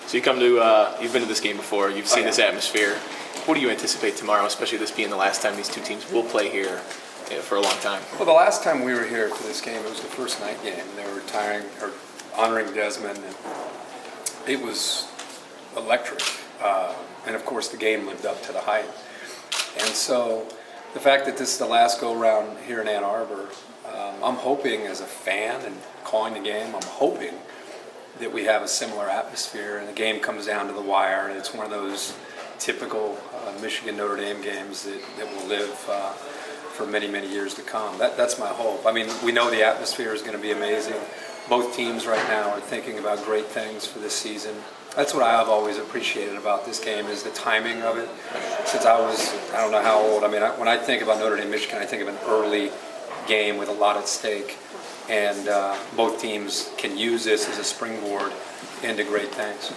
So you've been to this game before. You've seen this atmosphere. What do you anticipate tomorrow, especially this being the last time these two teams will play here for a long time? Well, the last time we were here for this game, it was the first night game. They were honoring Desmond, and it was electric. And of course, the game lived up to the hype. And so, the fact that this is the last go-round here in Ann Arbor, I'm hoping as a fan and calling the game, I'm hoping that we have a similar atmosphere and the game comes down to the wire and it's one of those typical Michigan-Notre Dame games that will live for many, many years to come. That's my hope. I mean, we know the atmosphere is going to be amazing. Both teams right now are thinking about great things for this season. That's what I've always appreciated about this game is the timing of it. Since I don't know how old, I mean, when I think about Notre Dame, Michigan, I think of an early game with a lot at stake. And both teams can use this as a springboard into great things.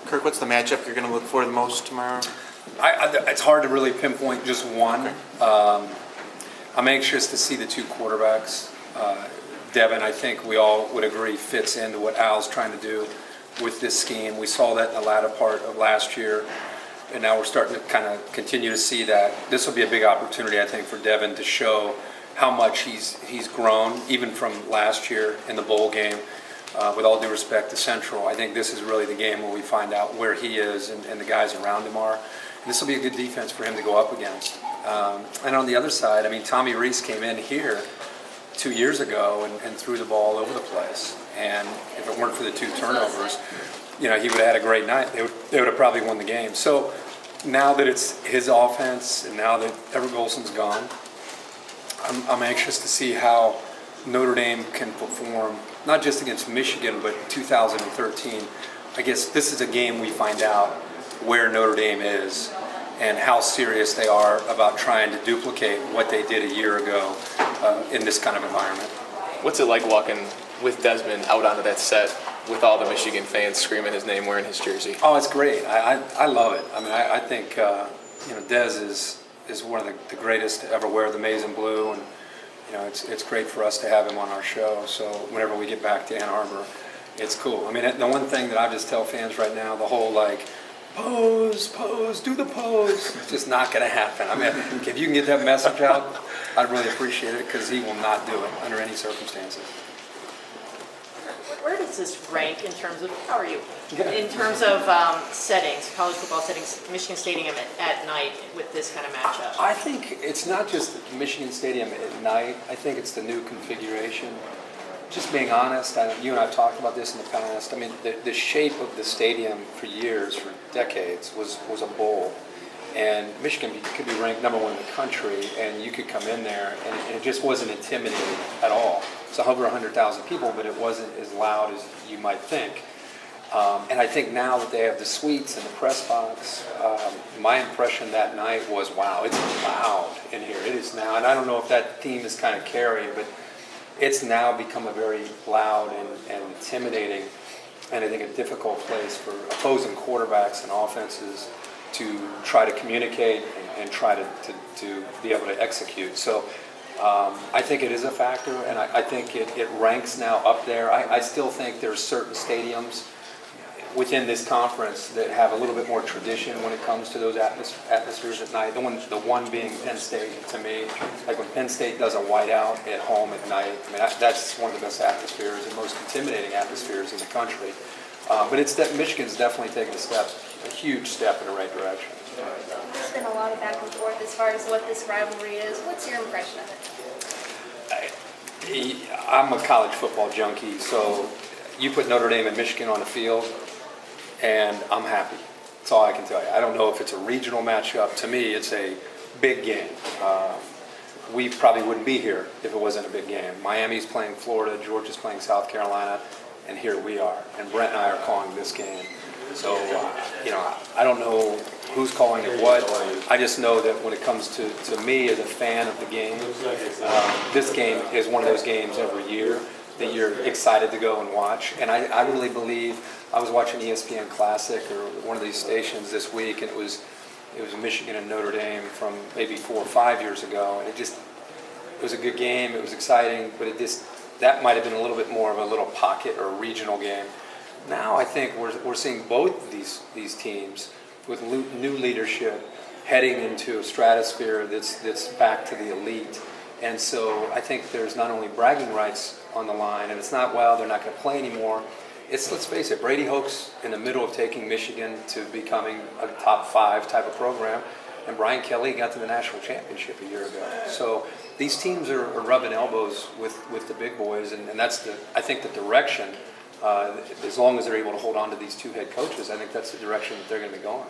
Kirk, what's the matchup you're going to look for the most tomorrow? It's hard to really pinpoint just one. Okay. I'm anxious to see the two quarterbacks. Devin, I think we all would agree, fits into what Al's trying to do with this scheme. We saw that in the latter part of last year, and now we're starting to kind of continue to see that. This will be a big opportunity, I think, for Devin to show how much he's grown, even from last year in the bowl game. With all due respect to Central, I think this is really the game where we find out where he is and the guys around him are. And this will be a good defense for him to go up against. And on the other side, I mean, Tommy Rees came in here 2 years ago and threw the ball all over the place. And if it weren't for the two turnovers, he would have had a great night. They would have probably won the game. So now that it's his offense and now that Everett Golson's gone, I'm anxious to see how Notre Dame can perform, not just against Michigan, but 2013. I guess this is a game we find out where Notre Dame is and how serious they are about trying to duplicate what they did a year ago in this kind of environment. What's it like walking with Desmond out onto that set with all the Michigan fans screaming his name, wearing his jersey? Oh, it's great. I love it. I mean, I think Des is one of the greatest to ever wear the maize and blue, and it's great for us to have him on our show. So whenever we get back to Ann Arbor, it's cool. I mean, the one thing that I just tell fans right now, the whole pose, do the pose, it's just not going to happen. I mean, if you can get that message out, I'd really appreciate it because he will not do it under any circumstances. Where does this rank in terms of, how are you? In terms of settings, college football settings, Michigan Stadium at night with this kind of matchup? I think it's not just Michigan Stadium at night. I think it's the new configuration. Just being honest, you and I have talked about this in the past. I mean, the shape of the stadium for years, for decades, was a bowl. And Michigan could be ranked number one in the country, and you could come in there, and it just wasn't intimidating at all. It's over 100,000 people, but it wasn't as loud as you might think. And I think now that they have the suites and the press box, my impression that night was, wow, it's loud in here. It is now, and I don't know if that theme is kind of carried, but it's now become a very loud and intimidating, and I think a difficult place for opposing quarterbacks and offenses to try to communicate and try to be able to execute. So I think it is a factor, and I think it ranks now up there. I still think there's certain stadiums within this conference that have a little bit more tradition when it comes to those atmospheres at night. The one being Penn State, to me, like when Penn State does a whiteout at home at night, I mean, that's one of the best atmospheres and most intimidating atmospheres in the country. But Michigan's definitely taken a huge step in the right direction. There's been a lot of back and forth as far as what this rivalry is. What's your impression of it? I'm a college football junkie, so you put Notre Dame and Michigan on the field, and I'm happy. That's all I can tell you. I don't know if it's a regional matchup. To me, it's a big game. We probably wouldn't be here if it wasn't a big game. Miami's playing Florida, Georgia's playing South Carolina, and here we are. And Brent and I are calling this game. So, I don't know who's calling it what. I just know that when it comes to me as a fan of the game, this game is one of those games every year that you're excited to go and watch. And I really believe, I was watching ESPN Classic or one of these stations this week, and it was Michigan and Notre Dame from maybe 4 or 5 years ago, and it was a good game, it was exciting, but that might have been a little bit more of a little pocket or regional game. Now I think we're seeing both these teams with new leadership heading into a stratosphere that's back to the elite. And so I think there's not only bragging rights on the line, and it's not, well, they're not going to play anymore. It's, let's face it, Brady Hoke's in the middle of taking Michigan to becoming a top 5 type of program, and Brian Kelly got to the national championship a year ago. So these teams are rubbing elbows with the big boys, and that's I think the direction. As long as they're able to hold on to these 2 head coaches, I think that's the direction that they're going to be going.